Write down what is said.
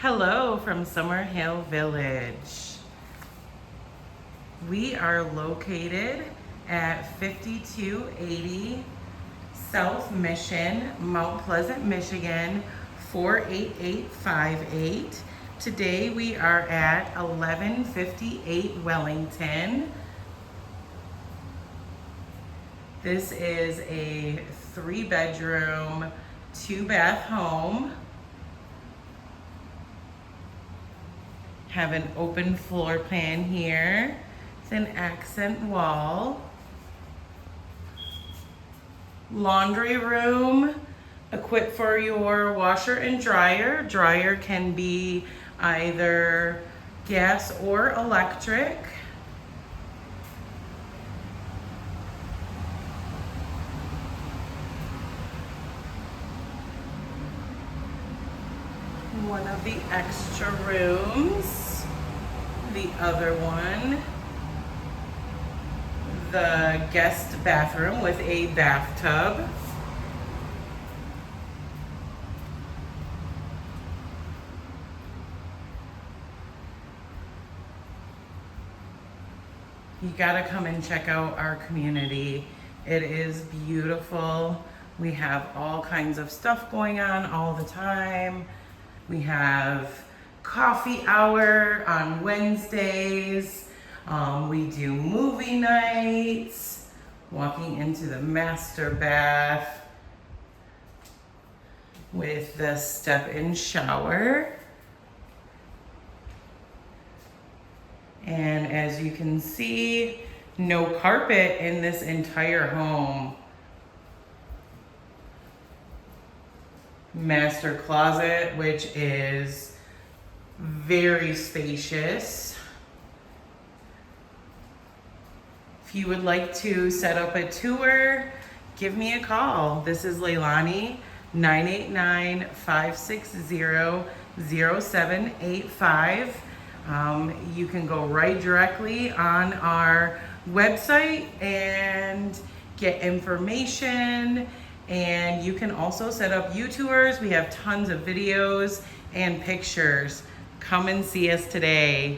Hello from Summerhill Village. We are located at 5280 South Mission, Mount Pleasant, Michigan, 48858. Today we are at 1158 Wellington. This is a 3-bedroom, 2-bath home. Have an open floor plan here. It's an accent wall. Laundry room, equipped for your washer and dryer. Dryer can be either gas or electric. One of the extra rooms, the other one, the guest bathroom with a bathtub. You gotta come and check out our community. It is beautiful. We have all kinds of stuff going on all the time. We have coffee hour on Wednesdays. We do movie nights, walking into the master bath with the step-in shower. And as you can see, no carpet in this entire home. Master closet, which is very spacious. If you would like to set up a tour, give me a call. This is Leilani, 989-560-0785. You can go right directly on our website and get information. And you can also set up U-tours. We have tons of videos and pictures. Come and see us today.